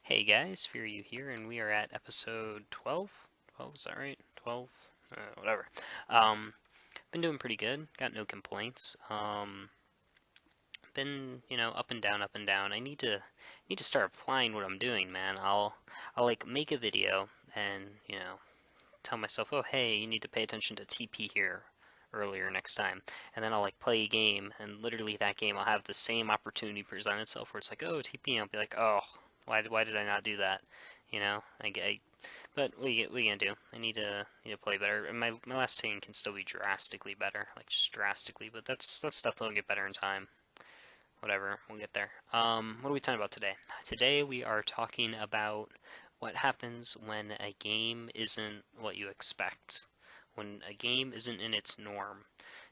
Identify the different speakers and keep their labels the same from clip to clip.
Speaker 1: Hey guys, Fearu here, and we are at episode 12? 12, is that right? 12? Whatever. Been doing pretty good, got no complaints. Been, up and down, up and down. I need to start applying what I'm doing, man. I'll like make a video and, tell myself, oh hey, you need to pay attention to TP here earlier next time. And then I'll like play a game, and literally that game I'll have the same opportunity present itself where it's like, oh TP, and I'll be like, oh, why did I not do that? But what you gonna do? I need to play better. And my last scene can still be drastically better, like just drastically. But that's stuff that'll get better in time. Whatever, we'll get there. What are we talking about today? Today we are talking about what happens when a game isn't what you expect. When a game isn't in its norm.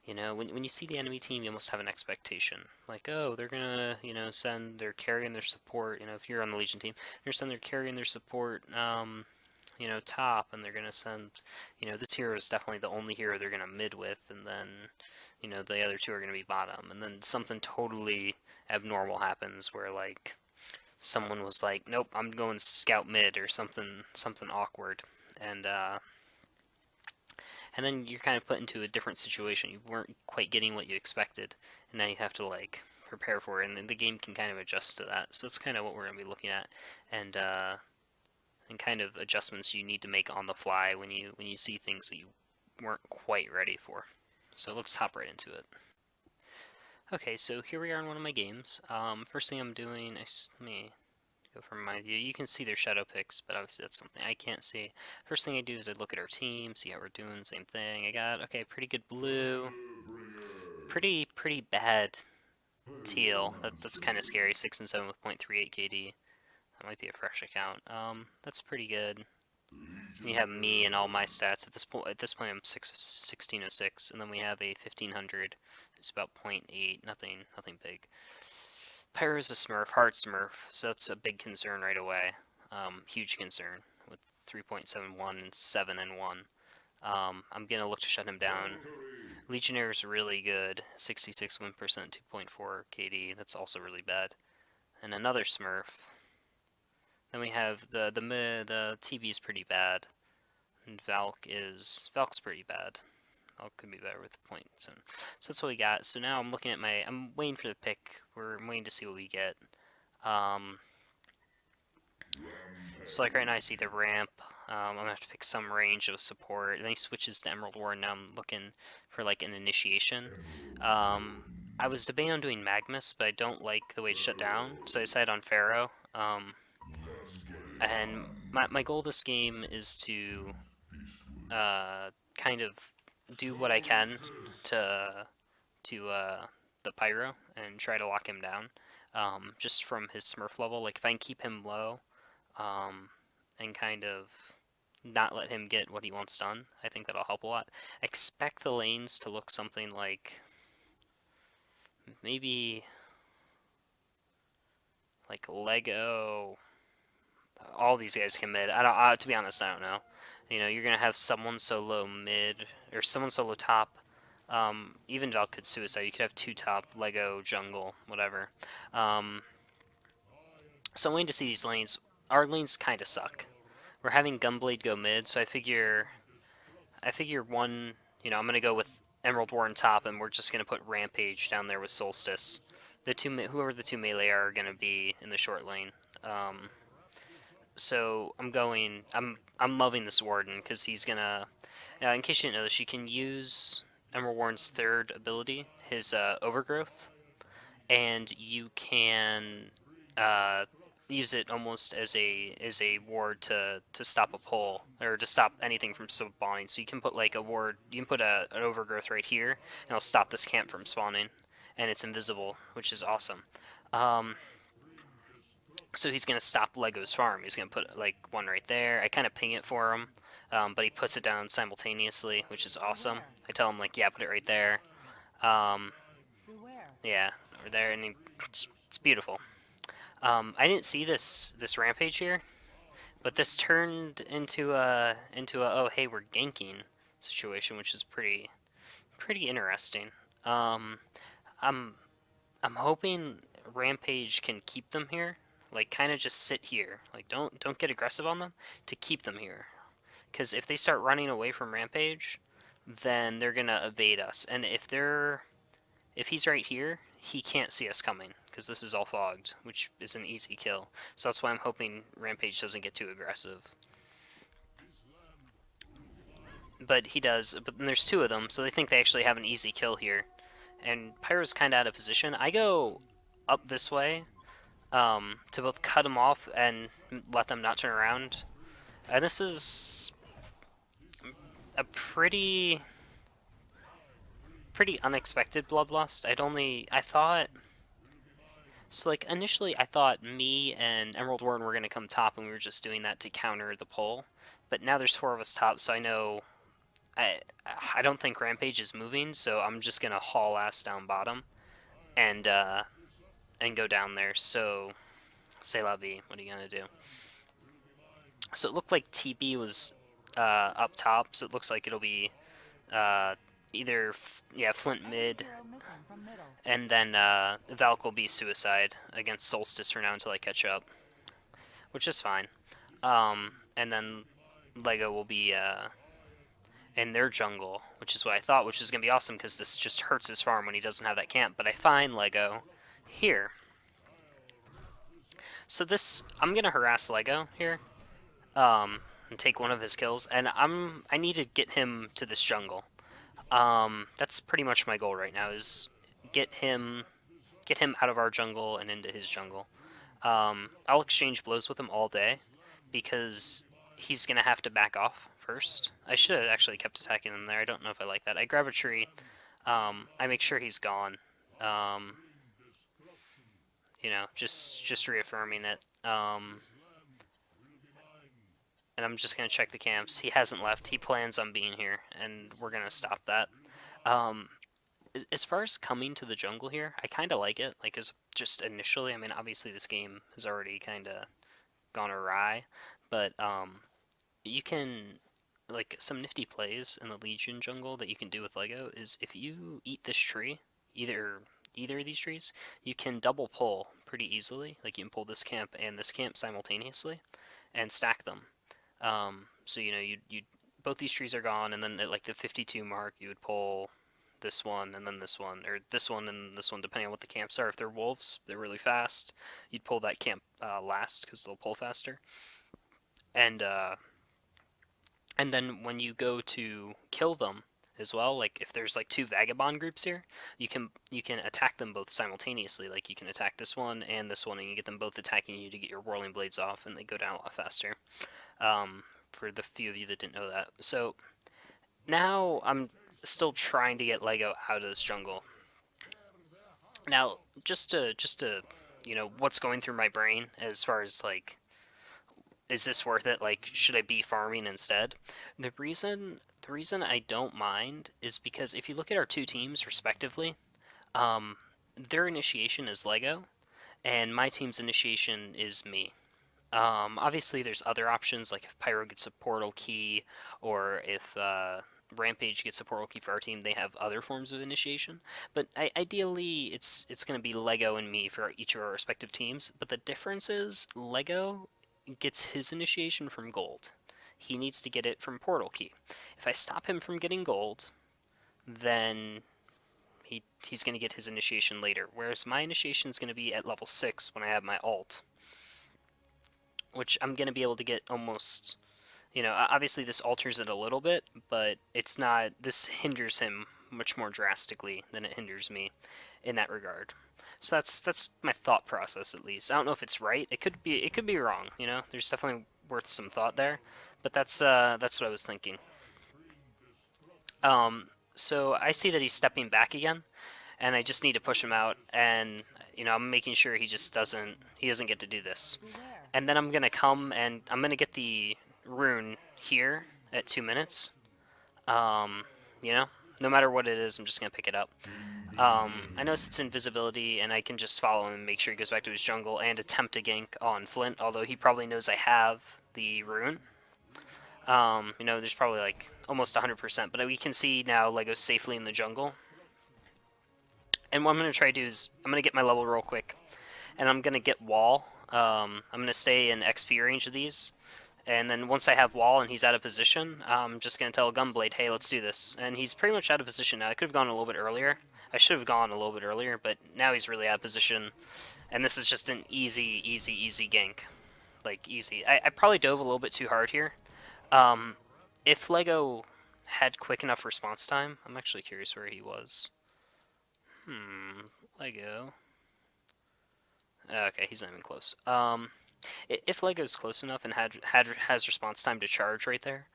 Speaker 1: When you see the enemy team, you almost have an expectation. Like, oh, they're gonna, send their carry and their support. If you're on the Legion team, they're send their carry and their support, top, and they're gonna send, this hero is definitely the only hero they're gonna mid with, and then, the other two are gonna be bottom, and then something totally abnormal happens where like someone was like, nope, I'm going scout mid or something awkward, and and then you're kind of put into a different situation. You weren't quite getting what you expected, and now you have to like prepare for it, and then the game can kind of adjust to that. So that's kind of what we're going to be looking at, and kind of adjustments you need to make on the fly when you see things that you weren't quite ready for. So let's hop right into it. Okay, so here we are in one of my games. First thing I'm doing, let me go from my view. You can see their shadow picks, but obviously that's something I can't see. First thing I do is I look at our team, see how we're doing, same thing. I got, okay, pretty good blue. Pretty bad teal. That's kind of scary, 6 and 7 with 0.38 KD. That might be a fresh account. That's pretty good. And you have me and all my stats. At this point I'm 1606, and then we have a 1500. It's about 0.8, nothing big. Pyro's a Smurf, hard Smurf, so that's a big concern right away. Huge concern with 3.71 and 7 and 1. I'm gonna look to shut him down. Legionnaire's really good, 66 win percent, 2.4 KD. That's also really bad. And another Smurf. Then we have the TV's pretty bad, and Valk's pretty bad. Valk could be better with the point soon. So that's what we got. So now I'm waiting for the pick. I'm waiting to see what we get. So like right now I see the ramp. I'm gonna have to pick some range of support. And then he switches to Emerald War, and now I'm looking for like an initiation. I was debating on doing Magmus, but I don't like the way it's shut down, so I decided on Fearu. And my goal this game is to kind of do what I can to the Pyro and try to lock him down. Just from his Smurf level, like if I can keep him low, and kind of not let him get what he wants done, I think that'll help a lot. I expect the lanes to look something like maybe like Lego. All these guys can mid. I don't. To be honest, I don't know. You're gonna have someone solo mid or someone solo top. Even Valk could suicide. You could have two top, Lego, jungle, whatever. So I'm waiting to see these lanes. Our lanes kind of suck. We're having Gunblade go mid, so I figure one. I'm gonna go with Emerald War on top, and we're just gonna put Rampage down there with Solstice. Whoever the two melee are gonna be in the short lane. So I'm loving this Warden because he's gonna. In case you didn't know this, you can use Emerald Warden's third ability, his Overgrowth, and you can use it almost as a ward to stop a pull or to stop anything from spawning. So you can put like a ward, you can put an Overgrowth right here, and it'll stop this camp from spawning, and it's invisible, which is awesome. So he's gonna stop Lego's farm. He's gonna put like one right there. I kind of ping it for him, but he puts it down simultaneously, which is awesome. I tell him like, yeah, put it right there. Yeah, over there, and it's beautiful. I didn't see this rampage here, but this turned into a oh hey we're ganking situation, which is pretty interesting. I'm I'm hoping Rampage can keep them here. Like, kind of just sit here. Like, don't get aggressive on them to keep them here. Because if they start running away from Rampage, then they're gonna evade us. And if he's right here, he can't see us coming because this is all fogged, which is an easy kill. So that's why I'm hoping Rampage doesn't get too aggressive. But he does. But then there's two of them, so they think they actually have an easy kill here. And Pyro's kind of out of position. I go up this way to both cut them off and let them not turn around. And this is a pretty unexpected bloodlust. I thought so. Like initially, I thought me and Emerald Warden were gonna come top, and we were just doing that to counter the pull. But now there's four of us top, so I know I I don't think Rampage is moving, so I'm just gonna haul ass down bottom and go down there. So c'est la vie. What are you gonna do? So it looked like TB was up top, so it looks like it'll be uh, either Flint mid, and then Valk will be suicide against Solstice for now until I catch up, which is fine. And then Lego will be in their jungle, which is what I thought, which is gonna be awesome because this just hurts his farm when he doesn't have that camp. But I find Lego here, so this I'm gonna harass Lego here. And take one of his kills, and I need to get him to this jungle. That's pretty much my goal right now is get him out of our jungle and into his jungle. I'll exchange blows with him all day because he's gonna have to back off first. I should have actually kept attacking him there. I don't know if I like that. I grab a tree. I make sure he's gone. You know, just reaffirming it. And I'm just going to check the camps. He hasn't left. He plans on being here, and we're going to stop that. As far as coming to the jungle here, I kind of like it. Like, as just initially, I mean, obviously this game has already kind of gone awry, but you can, like, some nifty plays in the Legion jungle that you can do with Lego is if you eat this tree, either of these trees, you can double pull pretty easily. Like, you can pull this camp and this camp simultaneously and stack them. So you know, you both these trees are gone, and then at like the 52 mark, you would pull this one and then this one, or this one and this one, depending on what the camps are. If they're wolves, they're really fast. You'd pull that camp last because they'll pull faster. And then when you go to kill them as well, like if there's like two vagabond groups here, you can attack them both simultaneously. Like you can attack this one, and you get them both attacking you to get your whirling blades off, and they go down a lot faster. For the few of you that didn't know that. So now I'm still trying to get Lego out of this jungle. Now, just to you know, what's going through my brain as far as like, is this worth it? Like, should I be farming instead? The reason I don't mind is because if you look at our two teams respectively, their initiation is Lego, and my team's initiation is me. Obviously, there's other options, like if Pyro gets a portal key, or if Rampage gets a portal key for our team, they have other forms of initiation. But ideally, it's going to be Lego and me for each of our respective teams. But the difference is Lego gets his initiation from gold. He needs to get it from portal key. If I stop him from getting gold, then he's going to get his initiation later. Whereas my initiation is going to be at level 6 when I have my ult, which I'm going to be able to get almost, you know, obviously this alters it a little bit, but it's not, this hinders him much more drastically than it hinders me in that regard. So that's my thought process, at least. I don't know if it's right. It could be wrong, you know. There's definitely worth some thought there, but that's what I was thinking. So I see that he's stepping back again, and I just need to push him out, and you know, I'm making sure he doesn't get to do this. And then I'm going to come and I'm going to get the rune here at 2 minutes. You know, no matter what it is, I'm just going to pick it up. I notice it's invisibility, and I can just follow him and make sure he goes back to his jungle and attempt a gank on Flint, although he probably knows I have the rune. You know, there's probably like almost 100%, but we can see now Lego's safely in the jungle. And what I'm going to try to do is I'm going to get my level real quick, and I'm going to get wall I'm gonna stay in XP range of these, and then once I have wall and he's out of position, I'm just gonna tell Gunblade, hey, let's do this. And he's pretty much out of position now. I could have gone a little bit earlier. I should have gone a little bit earlier, but now he's really out of position, and this is just an easy, easy, easy gank. Like, easy. I probably dove a little bit too hard here. Um, if Lego had quick enough response time, I'm actually curious where he was. Lego. Okay, he's not even close. If Lego's close enough and has response time to charge right there,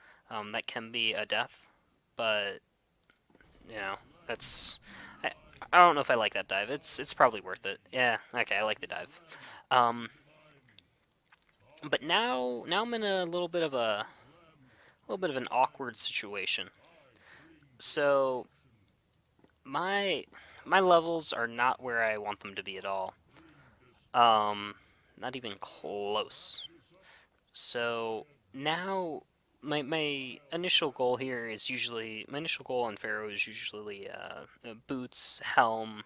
Speaker 1: that can be a death. But you know, that's I, I don't know if I like that dive. It's probably worth it. Yeah, okay, I like the dive. Um, but now I'm in a little bit of an awkward situation. So my my levels are not where I want them to be at all. Um, Not even close. So now my initial goal here is usually my initial goal in Fearu is usually boots, helm,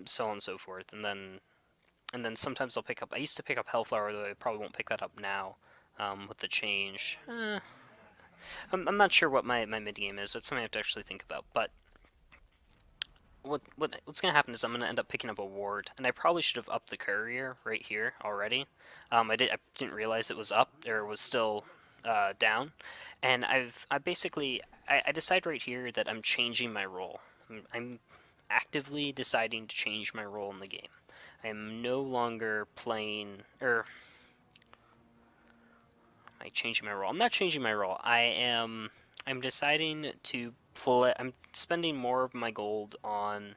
Speaker 1: so on and so forth, and then sometimes I'll pick up. I used to pick up Hellflower, though I probably won't pick that up now with the change. I'm not sure what my mid game is. That's something I have to actually think about. But what's gonna happen is I'm gonna end up picking up a ward, and I probably should have upped the courier right here already. I didn't realize it was up or was still down, and I decide right here that I'm changing my role. I'm actively deciding to change my role in the game. I am no longer playing or am I changing my role? I'm not changing my role. I'm deciding to play. I'm spending more of my gold on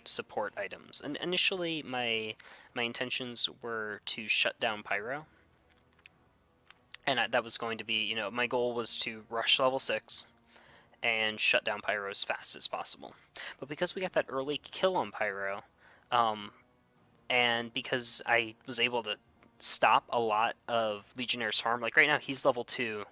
Speaker 1: support items. And initially, my intentions were to shut down Pyro, and that was going to be, my goal was to rush level 6 and shut down Pyro as fast as possible. But because we got that early kill on Pyro, um, and because I was able to stop a lot of Legionnaire's farm, like right now he's level 2,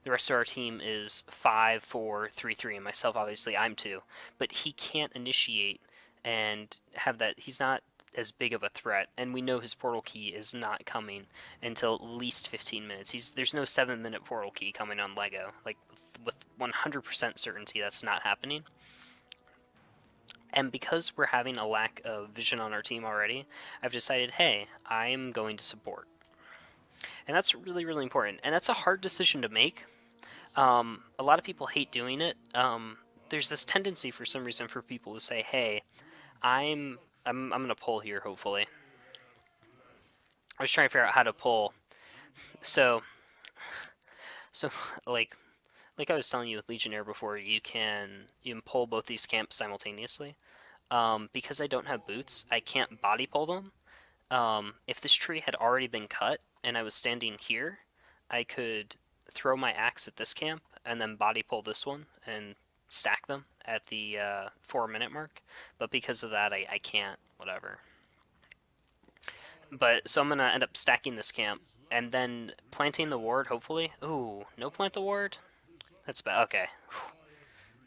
Speaker 1: the rest of our team is 5, 4, 3, 3, and myself, obviously, I'm 2. But he can't initiate and have that. He's not as big of a threat, and we know his portal key is not coming until at least 15 minutes. There's no 7-minute portal key coming on Lego. Like, with 100% certainty, that's not happening. And because we're having a lack of vision on our team already, I've decided, hey, I'm going to support. And that's really, really important. And that's a hard decision to make. A lot of people hate doing it. There's this tendency for some reason for people to say, hey, I'm gonna pull here, hopefully. I was trying to figure out how to pull. So so like I was telling you with Legionnaire before, you can pull both these camps simultaneously. Because I don't have boots, I can't body pull them. If this tree had already been cut and I was standing here, I could throw my axe at this camp and then body pull this one and stack them at the 4-minute mark. But because of that, I can't, whatever. But so I'm gonna end up stacking this camp and then planting the ward, hopefully. Ooh, no plant the ward? That's bad. Okay.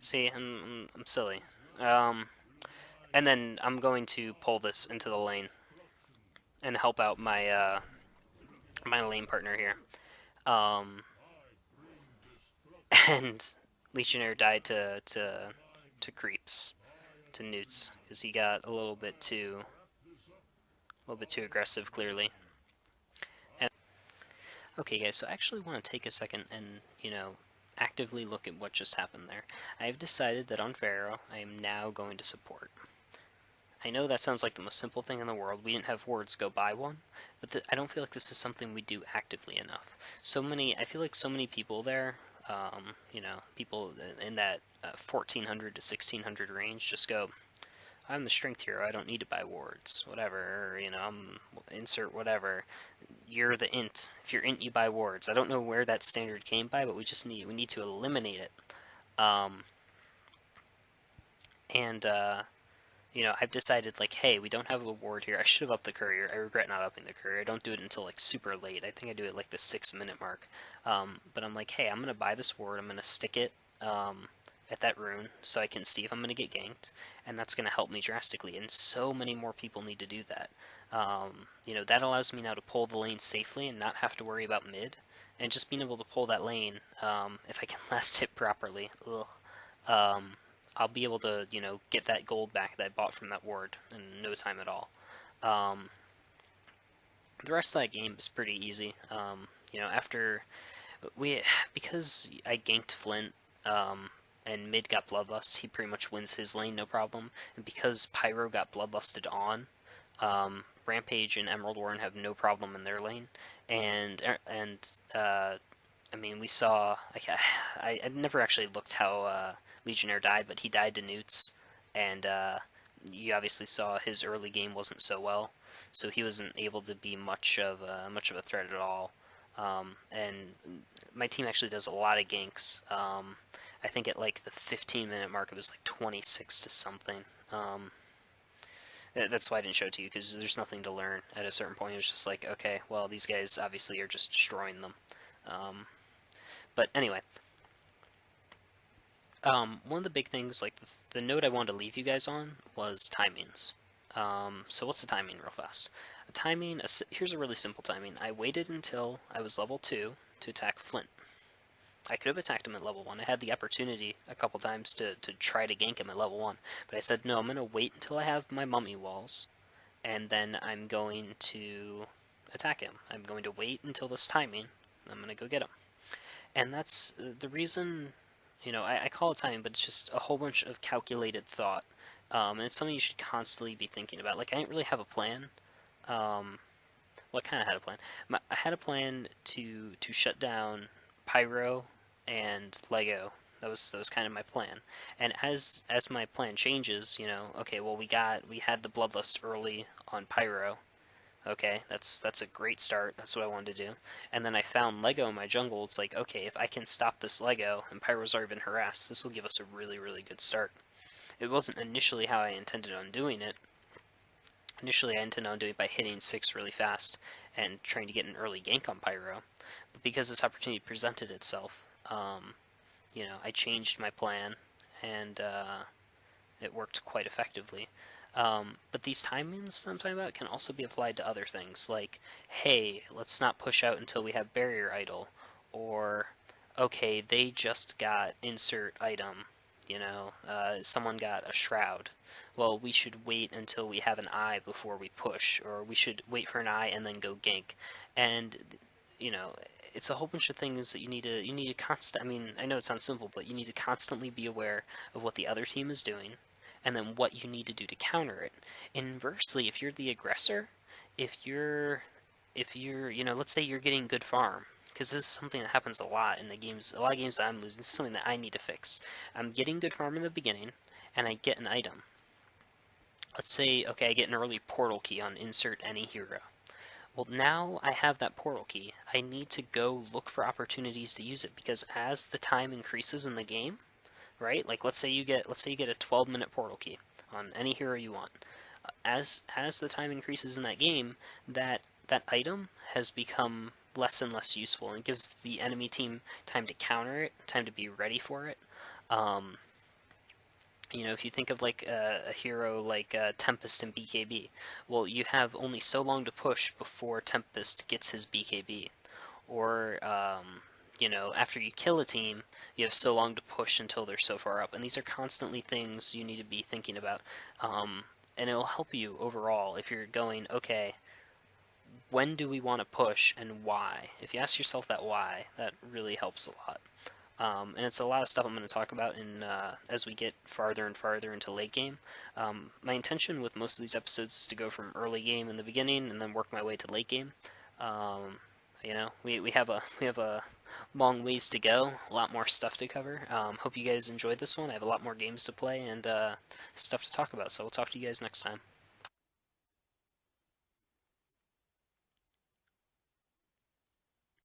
Speaker 1: See, I'm silly. And then I'm going to pull this into the lane and help out my lane partner here. And Legionnaire died to creeps, to newts, because he got a little bit too aggressive, clearly. And okay, guys, so I actually want to take a second and actively look at what just happened there. I've decided that on Pharaoh, I am now going to support. I know that sounds like the most simple thing in the world. We didn't have wards go buy one, but I don't feel like this is something we do actively enough. I feel like so many people there, people in that 1400 to 1600 range just go, I'm the strength hero, I don't need to buy wards, whatever, or, I'm insert whatever. You're the int. If you're int, you buy wards. I don't know where that standard came by, but we need to eliminate it. I've decided, like, hey, we don't have a ward here. I should have upped the courier. I regret not upping the courier. I don't do it until, like, super late. I think I do it, like, the 6-minute mark. But I'm like, hey, I'm going to buy this ward. I'm going to stick it at that rune so I can see if I'm going to get ganked. And that's going to help me drastically. And so many more people need to do that. That allows me now to pull the lane safely and not have to worry about mid, and just being able to pull that lane, if I can last hit properly, um, I'll be able to, get that gold back that I bought from that ward in no time at all. Um, the rest of that game is pretty easy. After we, because I ganked Flint, and mid got Bloodlust, he pretty much wins his lane no problem. And because Pyro got Bloodlusted on, Rampage and Emerald Warren have no problem in their lane, and I mean we saw I never actually looked how Legionnaire died, but he died to Newts, and you obviously saw his early game wasn't so well, so he wasn't able to be much of a threat at all. And my team actually does a lot of ganks. I think at like the 15-minute mark, it was like 26 to something. That's why I didn't show it to you, because there's nothing to learn at a certain point. It was just like, okay, well, these guys obviously are just destroying them. But anyway, one of the big things, like the note I wanted to leave you guys on was timings. So what's the timing real fast? Here's a really simple timing. I waited until I was level 2 to attack Flint. I could have attacked him at level 1. I had the opportunity a couple times to try to gank him at level 1. But I said, no, I'm going to wait until I have my mummy walls, and then I'm going to attack him. I'm going to wait until this timing. I'm going to go get him. And that's the reason, I call it timing, but it's just a whole bunch of calculated thought. And it's something you should constantly be thinking about. Like, I didn't really have a plan. Well, I kind of had a plan. I had a plan to shut down Pyro and Lego. That was kind of my plan. And as my plan changes, okay, well we had the Bloodlust early on Pyro. Okay, that's a great start. That's what I wanted to do. And then I found Lego in my jungle. It's like, okay, if I can stop this Lego and Pyro's already been harassed, this will give us a really, really good start. It wasn't initially how I intended on doing it. Initially, I intended on doing it by hitting 6 really fast and trying to get an early gank on Pyro. But because this opportunity presented itself, I changed my plan, and it worked quite effectively. But these timings I'm talking about can also be applied to other things, like, hey, let's not push out until we have Barrier Idol, or, okay, they just got insert item, someone got a Shroud. Well, we should wait until we have an eye before we push, or we should wait for an eye and then go gank. And, it's a whole bunch of things that you need to I mean, I know it sounds simple, but you need to constantly be aware of what the other team is doing, and then what you need to do to counter it. Inversely, if you're the aggressor, if you're let's say you're getting good farm, because this is something that happens a lot in the games, a lot of games that I'm losing, this is something that I need to fix. I'm getting good farm in the beginning, and I get an item. Let's say, okay, I get an early portal key on insert any hero. Well, now I have that portal key. I need to go look for opportunities to use it, because as the time increases in the game, right? Like let's say you get a 12-minute portal key on any hero you want. As the time increases in that game, that item has become less and less useful, and it gives the enemy team time to counter it, time to be ready for it. If you think of like a hero like Tempest in BKB, well, you have only so long to push before Tempest gets his BKB. Or, after you kill a team, you have so long to push until they're so far up. And these are constantly things you need to be thinking about. And it'll help you overall if you're going, okay, when do we want to push and why? If you ask yourself that why, that really helps a lot. And it's a lot of stuff I'm going to talk about as we get farther and farther into late game. My intention with most of these episodes is to go from early game in the beginning and then work my way to late game. We have a long ways to go, a lot more stuff to cover. Hope you guys enjoyed this one. I have a lot more games to play and stuff to talk about, so we'll talk to you guys next time.